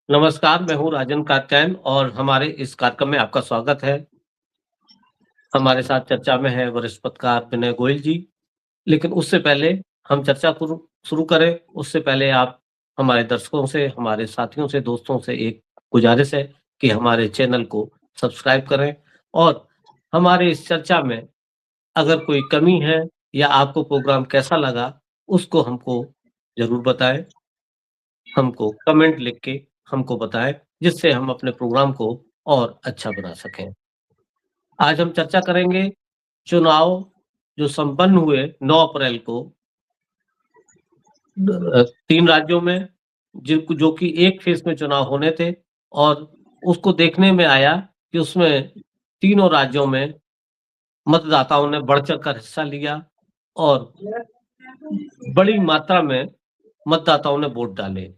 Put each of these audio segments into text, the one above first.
नमस्कार, मैं हूँ राजन कात्यायन और हमारे इस कार्यक्रम में आपका स्वागत है। हमारे साथ चर्चा में है वरिष्ठ पत्रकार विनय गोयल जी। लेकिन उससे पहले हम चर्चा शुरू शुरू करें, उससे पहले आप हमारे दर्शकों से, हमारे साथियों से, दोस्तों से एक गुजारिश है कि हमारे चैनल को सब्सक्राइब करें और हमारे इस चर्चा में अगर कोई कमी है या आपको प्रोग्राम कैसा लगा, उसको हमको ज़रूर बताएँ। हमको कमेंट लिख के हमको बताएँ, जिससे हम अपने प्रोग्राम को और अच्छा बना सकें। आज हम चर्चा करेंगे चुनाव जो संपन्न हुए 9 अप्रैल को 3 राज्यों में जिनको जो कि एक फेज़ में चुनाव होने थे और उसको देखने में आया कि उसमें तीनों राज्यों में मतदाताओं ने बढ़-चढ़ कर हिस्सा लिया और बड़ी मात्रा में मतदाताओं ने वोट डाले।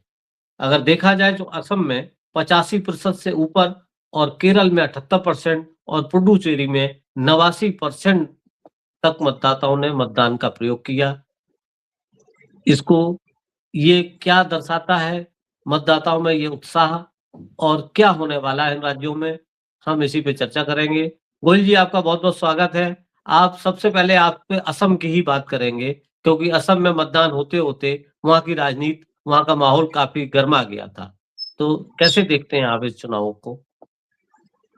अगर देखा जाए तो असम में 85% से ऊपर और केरल में 78% और पुडुचेरी में 89% तक मतदाताओं ने मतदान का प्रयोग किया। इसको ये क्या दर्शाता है मतदाताओं में ये उत्साह और क्या होने वाला है इन राज्यों में, हम इसी पे चर्चा करेंगे। गोयल जी आपका बहुत-बहुत स्वागत है। आप सबसे पहले आप पे असम की ही बात करेंगे क्योंकि असम में मतदान होते-होते वहाँ की राजनीति, वहाँ का माहौल काफ़ी गरमा गया था। तो कैसे देखते हैं आप इस चुनावों को?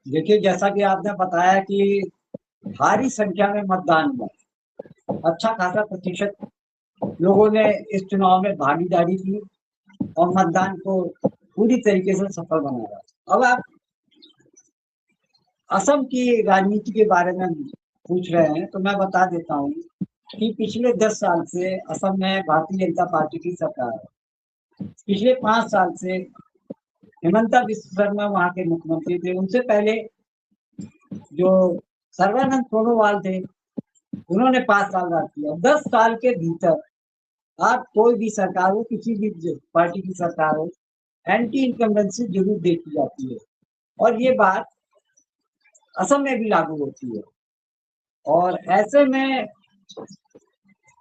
देखिए, जैसा कि आपने बताया कि भारी संख्या में मतदान हुआ। अच्छा खासा प्रतिशत लोगों ने इस चुनाव में भागीदारी की और मतदान को पूरी तरीके से सफल बनाया। अब आप असम की राजनीति के बारे में पूछ रहे हैं, तो मैं बता देता हूँ कि पिछले 10 साल से असम में भारतीय जनता पार्टी की सरकार है। पिछले 5 साल से हिमंता बिस्वा शर्मा वहाँ के मुख्यमंत्री थे। उनसे पहले जो सर्बानंद सोनोवाल थे, उन्होंने 5 साल राज किया। 10 साल के भीतर आप कोई भी सरकार हो, किसी भी पार्टी की सरकार हो, एंटी इनकम्बेंसी ज़रूर देखी जाती है और ये बात असम में भी लागू होती है। और ऐसे में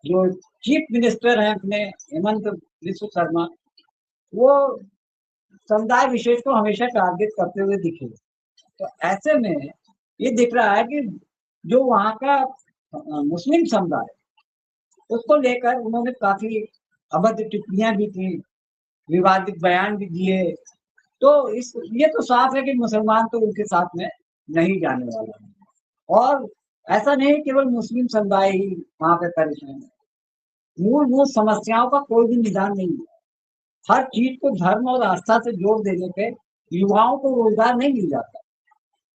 जो चीफ मिनिस्टर हैं अपने हेमंत बिस्वा शर्मा, वो समुदाय विशेष को हमेशा टारगेट करते हुए दिखे। तो ऐसे में ये दिख रहा है कि जो वहाँ का मुस्लिम समुदाय, उसको लेकर उन्होंने काफ़ी अभद्र टिप्पणियाँ भी की, विवादित बयान भी दिए। तो इस ये तो साफ है कि मुसलमान तो उनके साथ में नहीं जाने वाला है। और ऐसा नहीं केवल मुस्लिम समुदाय ही वहाँ पे परेशान है। मूलभूत समस्याओं का कोई भी निदान नहीं है। हर चीज़ को धर्म और आस्था से जोड़ देने पे युवाओं को रोज़गार नहीं मिल जाता।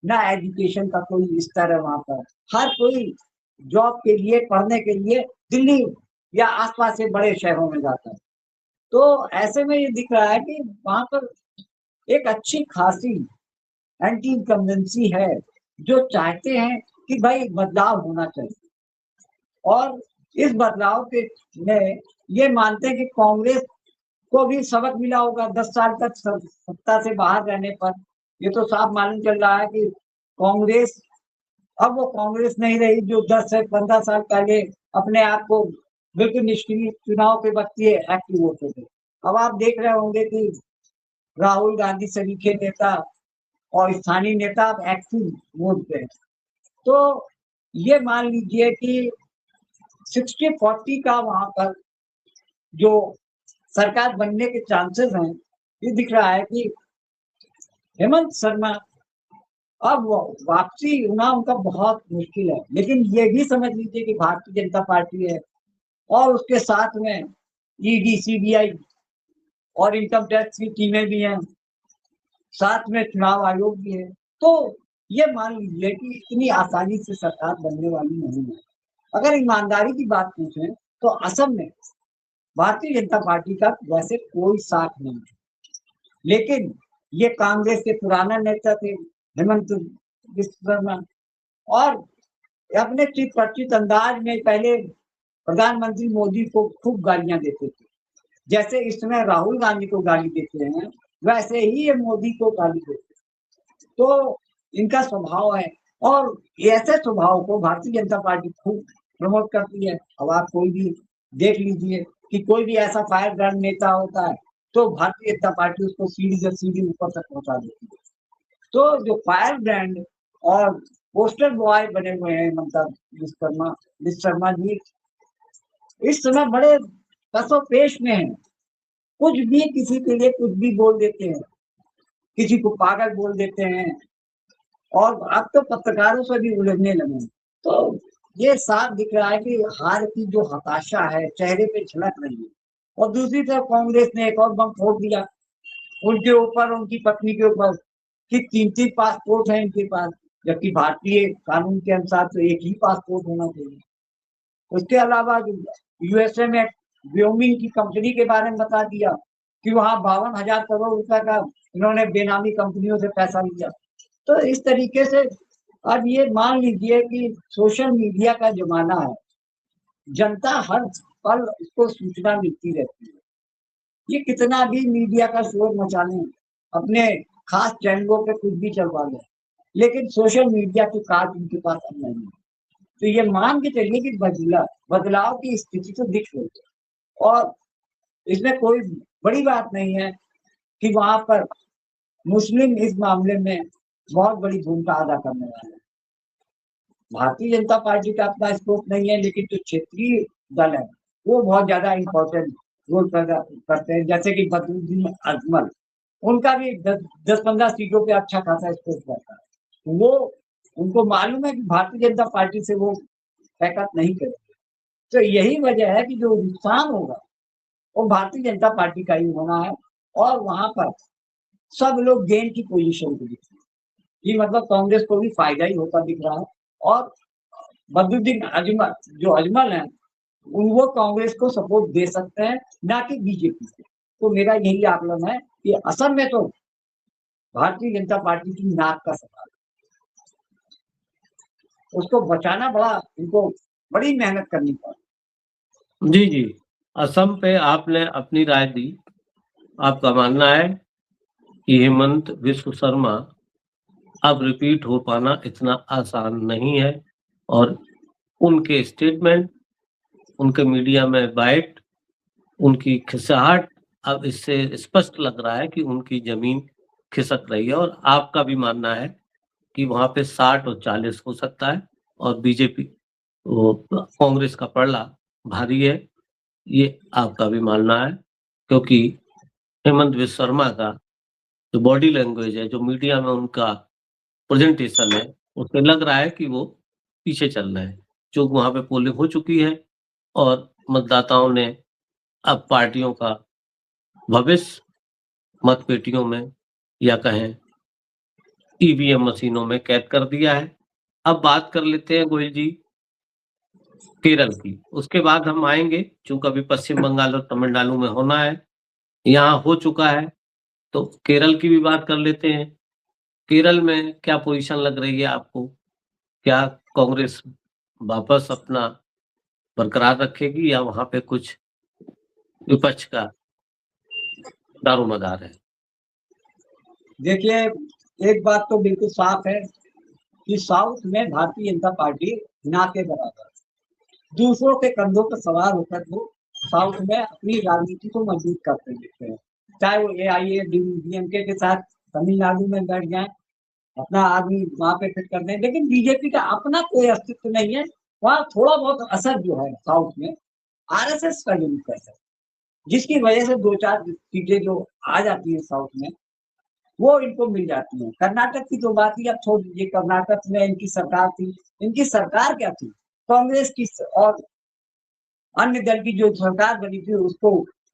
ना एजुकेशन का कोई स्तर है वहाँ पर। हर कोई जॉब के लिए, पढ़ने के लिए दिल्ली या आस-पास के बड़े शहरों में जाता है। तो ऐसे में ये दिख रहा है कि वहाँ पर एक अच्छी खासी एंटी इनकम्बेंसी है, जो चाहते हैं कि भाई बदलाव होना चाहिए। और इस बदलाव के में ये मानते हैं कि कांग्रेस को भी सबक मिला होगा 10 साल तक सत्ता से बाहर रहने पर। ये तो साफ मालूम चल रहा है कि कांग्रेस अब वो कांग्रेस नहीं रही जो 10 से 15 साल पहले अपने आप को बिल्कुल निष्क्रिय चुनाव के वक्त ये एक्टिव होते थे। अब आप देख रहे होंगे कि राहुल गांधी सरीखे नेता और स्थानीय नेता अब एक्टिव मोड पे हैं। तो ये मान लीजिए कि 60-40 का वहाँ पर जो सरकार बनने के चांसेस हैं, ये दिख रहा है कि हेमंत शर्मा अब वापसी होना उनका बहुत मुश्किल है। लेकिन ये भी समझ लीजिए कि भारतीय जनता पार्टी है और उसके साथ में ईडी, सीबीआई और इनकम टैक्स की टीमें भी हैं, साथ में चुनाव आयोग भी है। तो ये मान लीजिए कि इतनी आसानी से सरकार बनने वाली नहीं है। अगर ईमानदारी की बात पूछें तो असम में भारतीय जनता पार्टी का वैसे कोई साथ नहीं है। लेकिन ये कांग्रेस के पुराना नेता थे हेमंत बिस्वा शर्मा और अपने चित परिचित अंदाज में पहले प्रधानमंत्री मोदी को खूब गालियां देते थे। जैसे इस समय राहुल गांधी को गाली देते हैं, वैसे ही ये मोदी को गाली देते हैं। तो इनका स्वभाव है और ऐसे स्वभाव को भारतीय जनता पार्टी खूब प्रमोट करती है। अब आप कोई भी देख लीजिए कि कोई भी ऐसा फायर ब्रांड नेता होता है तो भारतीय जनता पार्टी उसको सीढ़ी से सीढ़ी ऊपर तक पहुंचा देती है। तो जो फायर ब्रांड और पोस्टर बॉय बने हुए हैं ममता विश्वकर्मा जी, इस समय बड़े कसोपेश में हैं। कुछ भी किसी के लिए कुछ भी बोल देते हैं, किसी को पागल बोल देते हैं, और अब तो पत्रकारों से भी उलझने लगे हैं। तो ये साफ दिख रहा है कि हार की जो हताशा है चेहरे पे झलक रही है। और दूसरी तरफ कांग्रेस ने एक और बम फोड़ दिया उनके ऊपर, उनकी पत्नी के ऊपर, कि 3-3 पासपोर्ट है इनके पास, जबकि भारतीय कानून के अनुसार तो एक ही पासपोर्ट होना चाहिए। उसके अलावा यूएसए में व्योमिंग की कंपनी के बारे में बता दिया कि वहां 52,000 करोड़ रुपए का इन्होंने बेनामी कंपनियों से पैसा लिया। तो इस तरीके से अब ये मान लीजिए कि सोशल मीडिया का जमाना है, जनता हर पल उसको सूचना मिलती रहती है। ये कितना भी मीडिया का शोर मचा लें, अपने खास चैनलों पे कुछ भी चलवा लें, लेकिन सोशल मीडिया की काट उनके पास अब नहीं है। तो ये मान के चलिए कि बदलाव की स्थिति तो दिख रही है, और इसमें कोई बड़ी बात नहीं है कि वहां पर मुस्लिम इस मामले में बहुत बड़ी भूमिका अदा करने वाले हैं। भारतीय जनता पार्टी का अपना स्कोप नहीं है, लेकिन जो क्षेत्रीय दल है वो बहुत ज्यादा इम्पोर्टेंट रोल करते हैं, जैसे कि बदरुद्दीन अजमल, उनका भी 10-15 सीटों पे अच्छा खासा स्कोप रहता है। वो उनको मालूम है कि भारतीय जनता पार्टी से वो बैकअप नहीं करेंगे। तो यही वजह है कि जो नुकसान होगा वो भारतीय जनता पार्टी का ही होना है, और वहां पर सब लोग गेन की पोजीशन को दिख रहे हैं। ये मतलब कांग्रेस को भी फायदा ही होता दिख रहा है, और बदरुद्दीन अजमल जो अजमल है वो कांग्रेस को सपोर्ट दे सकते हैं, ना कि बीजेपी को। तो मेरा यही आकलन है कि असम में तो भारतीय जनता पार्टी की नाक का सवाल, उसको बचाना इनको बड़ी मेहनत करनी पड़ी। जी जी, असम पे आपने अपनी राय दी। आपका मानना है कि हेमंत विश्व शर्मा अब रिपीट हो पाना इतना आसान नहीं है, और उनके स्टेटमेंट, उनके मीडिया में बाइट, उनकी खिसाहट अब इससे स्पष्ट लग रहा है कि उनकी जमीन खिसक रही है। और आपका भी मानना है कि वहां पे 60 और 40 हो सकता है, और बीजेपी कांग्रेस का पलड़ा भारी है, ये आपका भी मानना है। क्योंकि हेमंत विश्व शर्मा का जो बॉडी लैंग्वेज है, जो मीडिया में उनका प्रेजेंटेशन है, उससे लग रहा है कि वो पीछे चल रहे हैं। जो वहां पे पोलिंग हो चुकी है, और मतदाताओं ने अब पार्टियों का भविष्य मतपेटियों में, या कहें ईवीएम मशीनों में कैद कर दिया है। अब बात कर लेते हैं गोयल जी केरल की, उसके बाद हम आएंगे, चूंकि अभी पश्चिम बंगाल और तमिलनाडु में होना है, यहाँ हो चुका है, तो केरल की भी बात कर लेते हैं। केरल में क्या पोजीशन लग रही है आपको? क्या कांग्रेस वापस अपना बरकरार रखेगी, या वहां पे कुछ विपक्ष का दारोमदार है? देखिए, एक बात तो बिल्कुल साफ है कि साउथ में भारतीय जनता पार्टी ना के बराबर, दूसरों के कंधों पर सवार होकर वो साउथ में अपनी राजनीति को मजबूत करते दिखते हैं। चाहे वो AIADMK के साथ तमिलनाडु में बैठ जाए, अपना आदमी वहां पे फिट कर दें, लेकिन बीजेपी का अपना कोई अस्तित्व नहीं है। वहाँ थोड़ा बहुत असर जो है साउथ में RSS का यूज करता है, जिसकी वजह से 2-4 सीटें जो आ जाती है साउथ में वो इनको मिल जाती है। कर्नाटक की तो बात ही अब छोड़ दीजिए, कर्नाटक में इनकी सरकार थी, इनकी सरकार क्या थी, कांग्रेस की और अन्य दल की जो सरकार बनी थी उसको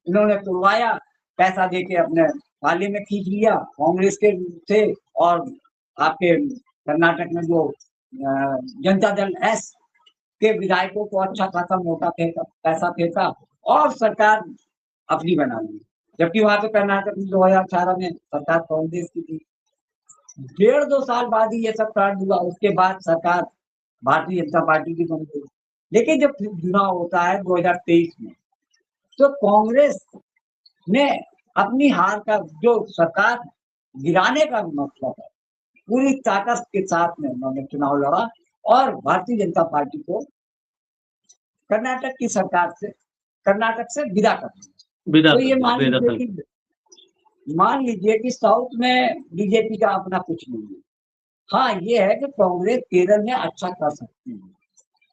इन्होंने तोड़वाया, पैसा देके अपने पाले में खींच लिया कांग्रेस के थे। और आपके कर्नाटक में जो जनता दल एस के विधायकों को अच्छा खासा मोटा पैसा फेंका और सरकार अपनी बना ली, जबकि वहां पे कर्नाटक में 2018 में सरकार कांग्रेस की थी। 1.5-2 साल बाद ही ये सब कांड हुआ, उसके बाद सरकार भारतीय जनता पार्टी की बन गई। लेकिन जब चुनाव होता है 2023 में, तो कांग्रेस ने अपनी हार का जो सरकार गिराने का मतलब है, पूरी ताकत के साथ में उन्होंने चुनाव लड़ा और भारतीय जनता पार्टी को कर्नाटक की सरकार से, कर्नाटक से विदा कर दिया। विदा तो कर ये दिया, मान लीजिए बेदखल। कि मान लीजिए कि साउथ में बीजेपी का अपना कुछ नहीं है। हाँ, ये है कि कांग्रेस केरल में अच्छा कर सकती है,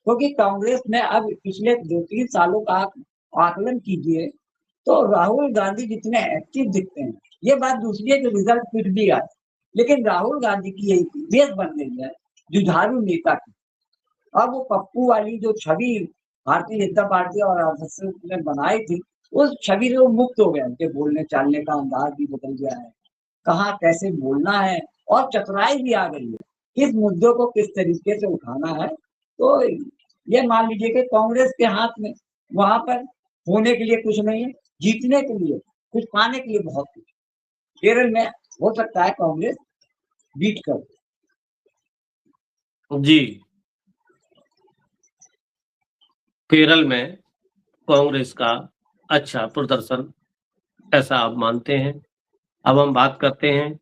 क्योंकि कांग्रेस में अब पिछले 2-3 सालों का आप आकलन कीजिए, तो राहुल गांधी जितने एक्टिव दिखते हैं, ये बात दूसरी है कि रिजल्ट कुछ भी आए, लेकिन राहुल गांधी की एक इमेज बन गई है जुझारू नेता की। अब वो पप्पू वाली जो छवि भारतीय जनता पार्टी और आरएसएस ने बनाई थी, उस छवि से वो मुक्त हो गए। उनके बोलने चालने का अंदाज भी बदल गया है, कहाँ कैसे बोलना है, और चतुराई भी आ गई है, किस मुद्दों को किस तरीके से उठाना है। तो ये मान लीजिए कि कांग्रेस के हाथ में वहां पर होने के लिए कुछ नहीं है, जीतने के लिए कुछ, पाने के लिए बहुत कुछ। केरल में हो सकता है कांग्रेस बीट कर। जी, केरल में कांग्रेस का अच्छा प्रदर्शन, ऐसा आप मानते हैं। अब हम बात करते हैं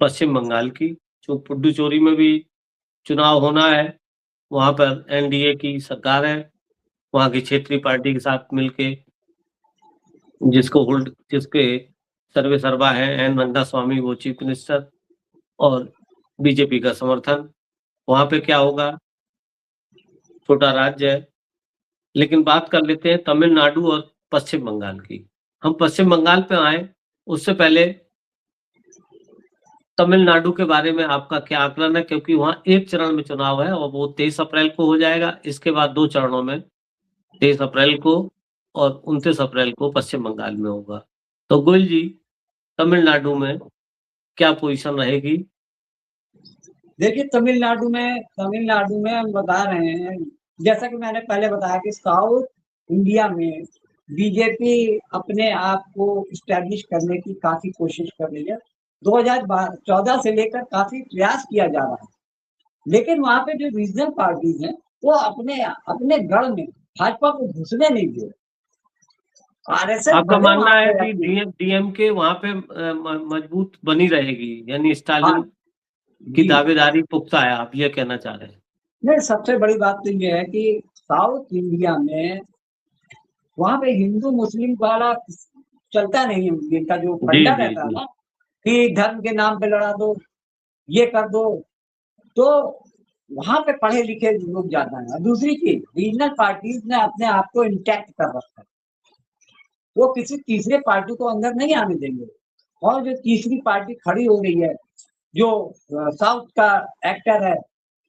पश्चिम बंगाल की, जो पुडुचेरी में भी चुनाव होना है। वहाँ पर एनडीए की सरकार है, वहाँ की क्षेत्रीय पार्टी के साथ मिलके, जिसके सर्वे सर्वा है एन रंगास्वामी, वो चीफ मिनिस्टर, और बीजेपी का समर्थन। वहाँ पे क्या होगा, छोटा राज्य है। लेकिन बात कर लेते हैं तमिलनाडु और पश्चिम बंगाल की। हम पश्चिम बंगाल पे आए, उससे पहले तमिलनाडु के बारे में आपका क्या आकलन है? क्योंकि वहाँ एक चरण में चुनाव है और वो 23 अप्रैल को हो जाएगा। इसके बाद 2 चरणों में, 23 अप्रैल को और 29 अप्रैल को पश्चिम बंगाल में होगा। तो गोयल जी, तमिलनाडु में क्या पोजीशन रहेगी? देखिए, तमिलनाडु में हम बता रहे हैं, जैसा कि मैंने पहले बताया कि साउथ इंडिया में बीजेपी अपने आप को इस्टेब्लिश करने की काफी कोशिश कर रही है। 2014 से लेकर काफी प्रयास किया जा रहा है, लेकिन वहां पे जो रीजनल पार्टीज हैं, वो अपने अपने गढ़ में भाजपा को घुसने नहीं दे रहे। आरएसएस आपका भले मानना वहां है पे कि रहती है। डीएमके वहाँ पे मजबूत बनी रहेगी, यानी हाँ स्टालिन की जी। दावेदारी पुख्ता है, आप ये कहना चाह रहे हैं? नहीं, सबसे बड़ी बात तो ये है कि साउथ इंडिया में वहां पे हिंदू मुस्लिम वाला चलता नहीं है। इनका जो जी, फंडा जी, रहता है जी। ना, कि धर्म के नाम पे लड़ा दो, ये कर दो, तो वहां पे पढ़े लिखे लोग ज्यादा हैं। दूसरी चीज, रीजनल पार्टीज ने अपने आप को इंटैक्ट कर रखा है, वो किसी तीसरे पार्टी को अंदर नहीं आने देंगे। और जो तीसरी पार्टी खड़ी हो रही है, जो साउथ का एक्टर है,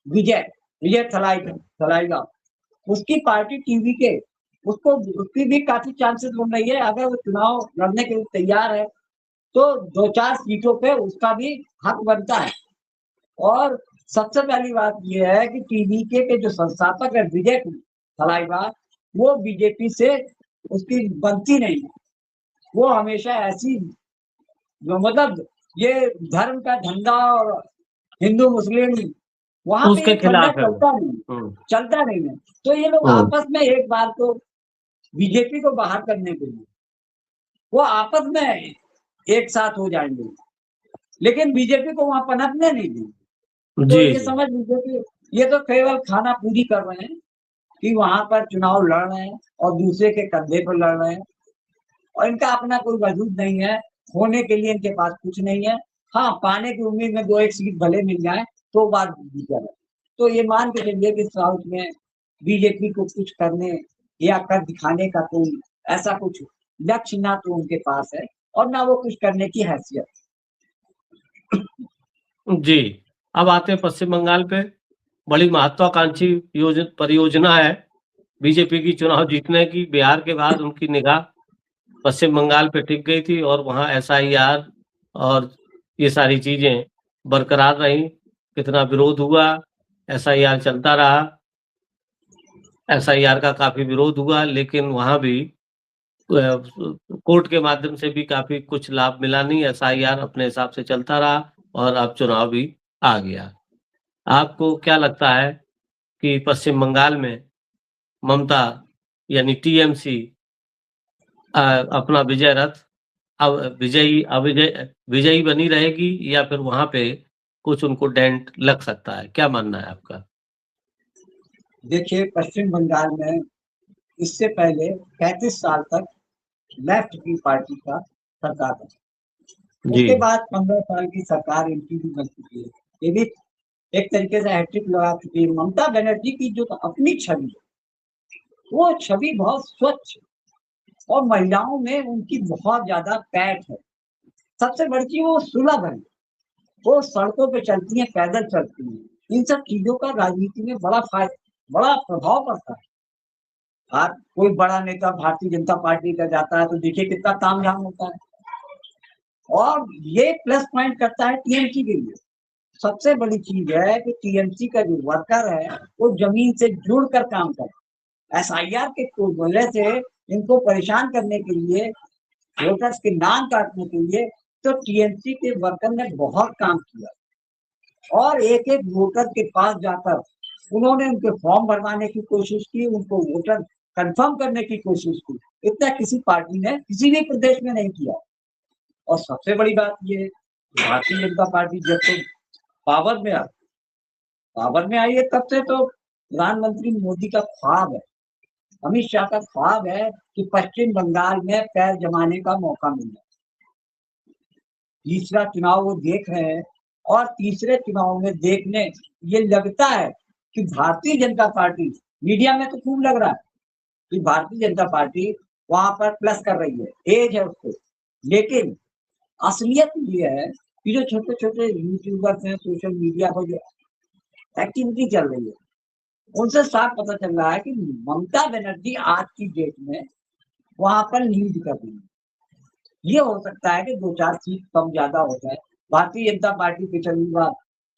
विजय विजय थलाइवा, उसकी पार्टी टीवी के, उसको उसकी भी काफी चांसेस बन रही है। अगर वो चुनाव लड़ने के लिए तैयार है, तो 2-4 सीटों पे उसका भी हक बनता है। और सबसे पहली बात यह है कि टीवीके के जो संस्थापक है विजय थलाइवा, वो बीजेपी से उसकी बनती नहीं है। वो हमेशा ऐसी, मतलब ये धर्म का धंधा और हिंदू मुस्लिम, वहां पे उसके ये फंडा खिलाफ है वो। चलता नहीं, हुँ, चलता नहीं है। तो ये लोग हुँ। आपस में एक बार तो बीजेपी को बाहर करने के लिए वो आपस में एक साथ हो जाएंगे, लेकिन बीजेपी को वहां पनपने नहीं देंगे। तो जी, ये जी। समझ लीजिए कि ये तो केवल खाना पूरी कर रहे हैं, कि वहां पर चुनाव लड़ रहे हैं और दूसरे के कंधे पर लड़ रहे हैं, और इनका अपना कोई वजूद नहीं है, होने के लिए इनके पास कुछ नहीं है। हाँ, पाने की उम्मीद में 2-1 सीट भले मिल जाए तो बात दूसरा है। तो ये मान के चलिए कि साउथ में बीजेपी को कुछ करने या कर दिखाने का कोई ऐसा कुछ लक्ष्य ना तो उनके पास है, और ना वो कुछ करने की हैसियत। जी, अब आते हैं पश्चिम बंगाल पे। बड़ी महत्वाकांक्षी परियोजना है बीजेपी की चुनाव जीतने की। बिहार के बाद उनकी निगाह पश्चिम बंगाल पे टिक गई थी और वहाँ एसआईआर और ये सारी चीज़ें बरकरार रहीं। कितना विरोध हुआ, एसआईआर चलता रहा, एसआईआर का काफ़ी विरोध हुआ, लेकिन वहाँ भी कोर्ट के माध्यम से भी काफ़ी कुछ लाभ मिला नहीं, एसआईआर अपने हिसाब से चलता रहा और अब चुनाव भी आ गया। आपको क्या लगता है कि पश्चिम बंगाल में ममता, यानी टीएमसी, अपना विजय रथ अब विजयी बनी रहेगी, या फिर वहाँ पे कुछ उनको डेंट लग सकता है? क्या मानना है आपका? देखिए, पश्चिम बंगाल में इससे पहले 35 साल तक लेफ्ट की पार्टी का सरकार था। जी। उसके बाद 15 साल की सरकार इनकी भी बन चुकी है। ये भी एक तरीके से हैट्रिक लगा चुकी है। ममता बनर्जी की जो अपनी छवि है, वो छवि बहुत स्वच्छ और महिलाओं में उनकी बहुत ज़्यादा पैठ है। सबसे बड़ी चीज़ वो सुलभ है। वो सड़कों पे चलती हैं, पैदल चलती हैं। इन सब चीज़ों का राजनीति में बड़ा प्रभाव पड़ता है। आप कोई बड़ा नेता भारतीय जनता पार्टी का जाता है तो देखिए कितना तामझाम होता है। और ये प्लस पॉइंट करता है टीएमसी के लिए। सबसे बड़ी चीज़ है कि टीएमसी का जो वर्कर है, वो ज़मीन से जुड़कर काम करे। एसआईआर के वजह से इनको परेशान करने के लिए, वोटर्स के नाम काटने के लिए, तो टीएमसी के वर्कर ने बहुत काम किया और एक-एक वोटर के पास जाकर उन्होंने उनके फॉर्म भरवाने की कोशिश की, उनको वोटर कन्फर्म करने की कोशिश की। इतना किसी पार्टी ने किसी भी प्रदेश में नहीं किया। और सबसे बड़ी बात ये है, भारतीय जनता पार्टी जब से पावर में आ पावर में आई है तब से तो प्रधानमंत्री मोदी का ख्वाब है, अमित शाह का ख्वाब है कि पश्चिम बंगाल में पैर जमाने का मौका मिल जाए। तीसरा चुनाव वो देख रहे हैं और तीसरे चुनाव में देखने ये लगता है कि भारतीय जनता पार्टी, मीडिया में तो खूब लग रहा है कि भारतीय जनता पार्टी वहां पर प्लस कर रही है, एज है उसको। लेकिन असलियत ये है कि जो छोटे-छोटे यूट्यूबर्स हैं, सोशल मीडिया पर जो एक्टिविटी चल रही है, उनसे साफ पता चल रहा है कि ममता बनर्जी आज की डेट में वहां पर लीड कर रही है। ये हो सकता है कि 2-4 सीट कम ज़्यादा हो जाए। भारतीय जनता पार्टी पिछली बार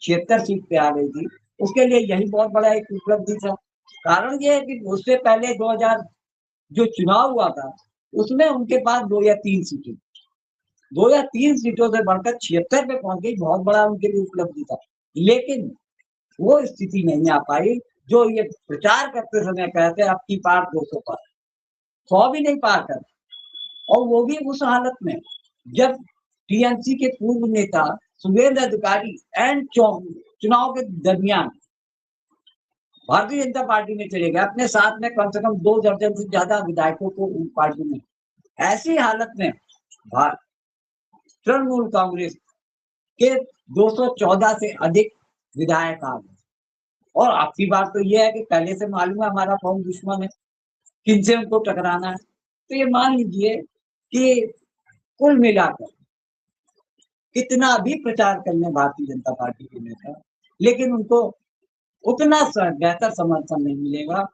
76 सीट पे आ गई थी। उसके लिए यही बहुत बड़ा एक उपलब्धि था। कारण ये है कि उससे पहले 2000 जो चुनाव हुआ था, उसमें उनके पास 2 या 3 सीटें, 2 या 3 सीटों से बढ़कर 76 पे पहुँच गई, बहुत बड़ा उनके लिए उपलब्धि था। लेकिन वो स्थिति नहीं आ पाई, जो ये प्रचार करते समय कहते अब की पार 200 पार, 100 भी नहीं पार कर। और वो भी उस हालत में जब टीएमसी के पूर्व नेता शुभेंदु अधिकारी एंड चुनाव के दरमियान भारतीय जनता पार्टी में चले गए, अपने साथ में कम से कम 2 दर्जन से ज्यादा विधायकों को पार्टी में। ऐसी हालत में तृणमूल कांग्रेस के 214 से अधिक विधायक आ गए। और आखिरी बात तो ये है कि पहले से मालूम है हमारा कौन दुश्मन है, किनसे उनको टकराना है। तो ये मान लीजिए कि कुल मिलाकर कितना भी प्रचार कर लें भारतीय जनता पार्टी के नेता, लेकिन उनको उतना बेहतर समर्थन नहीं मिलेगा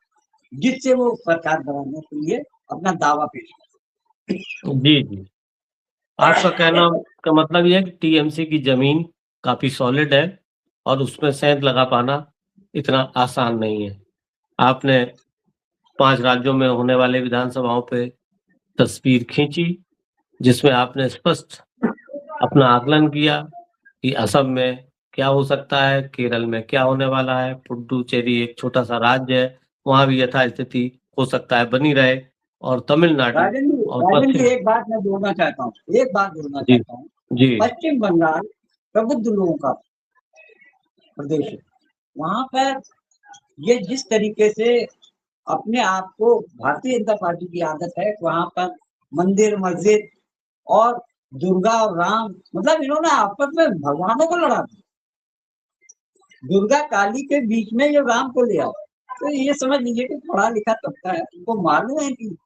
जिससे वो सरकार बनाने के लिए अपना दावा पेश कर। जी, जी। आपका कहना का मतलब ये है कि टीएमसी की ज़मीन काफ़ी सॉलिड है और उसमें सेंध लगा पाना इतना आसान नहीं है। आपने 5 राज्यों में होने वाले विधानसभाओं पे तस्वीर खींची, जिसमें आपने स्पष्ट अपना आकलन किया कि असम में क्या हो सकता है, केरल में क्या होने वाला है, पुडुचेरी एक छोटा-सा राज्य है, वहाँ भी यथास्थिति हो सकता है बनी रहे और तमिलनाडु और राजन जी पश्चिम एक बात मैं जोड़ना चाहता हूँ, एक बात जोड़ना जी, चाहता हूँ। जी, पश्चिम बंगाल प्रबुद्ध लोगों का प्रदेश है। वहाँ पर ये जिस तरीके से अपने आप को भारतीय जनता पार्टी की आदत है, वहाँ पर मंदिर, मस्जिद और दुर्गा और राम, मतलब इन्होंने आपस में भगवानों को लड़ा दिया। दुर्गा काली के बीच में ये राम को ले आओ। तो ये समझ लीजिए कि पढ़ा लिखा तबका है, उनको मालूम है कि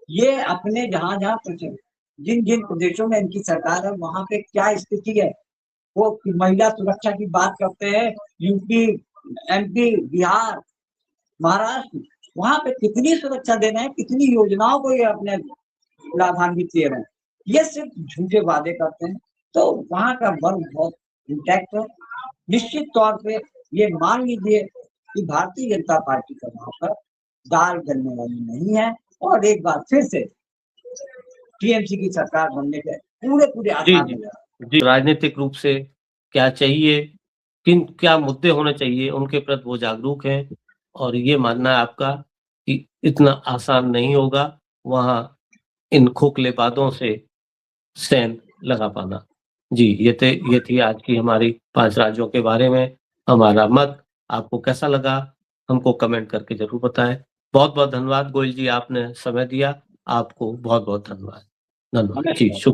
ये अपने जहाँ-जहाँ जिन-जिन प्रदेशों में इनकी सरकार है, वहाँ पे क्या स्थिति है। वो महिला सुरक्षा की बात करते हैं, यूपी, एमपी, बिहार, महाराष्ट्र, वहाँ पे कितनी सुरक्षा दे रहे हैं, कितनी योजनाओं को ये अपने लाभान्वित दे रहे हैं। ये सिर्फ झूठे वादे करते हैं, तो वहाँ का वर्ग बहुत इंटैक्ट है। निश्चित तौर पे ये मान लीजिए कि भारतीय जनता पार्टी का वहाँ पर दाल गलने वाली नहीं है और एक बार फिर से टीएमसी की सरकार बनने के पूरे जी, आसार जी। नज़र आ रहे हैं। जी, राजनीतिक रूप से क्या चाहिए, क्या मुद्दे होने चाहिए, उनके प्रति वो जागरूक हैं और ये मानना है आपका कि इतना आसान नहीं होगा, वहाँ इन खोखले बातों से सेंध लगा पाना। जी, ये थी आज की हमारी 5 राज्यों के बारे में हमारा मत। आपको कैसा लगा? हमको कमेंट करके ज़रूर बताएँ। बहुत-बहुत धन्यवाद गोयल जी, आपने समय दिया। आपको बहुत-बहुत धन्यवाद। धन्यवाद। जी, नमस्कार। शुक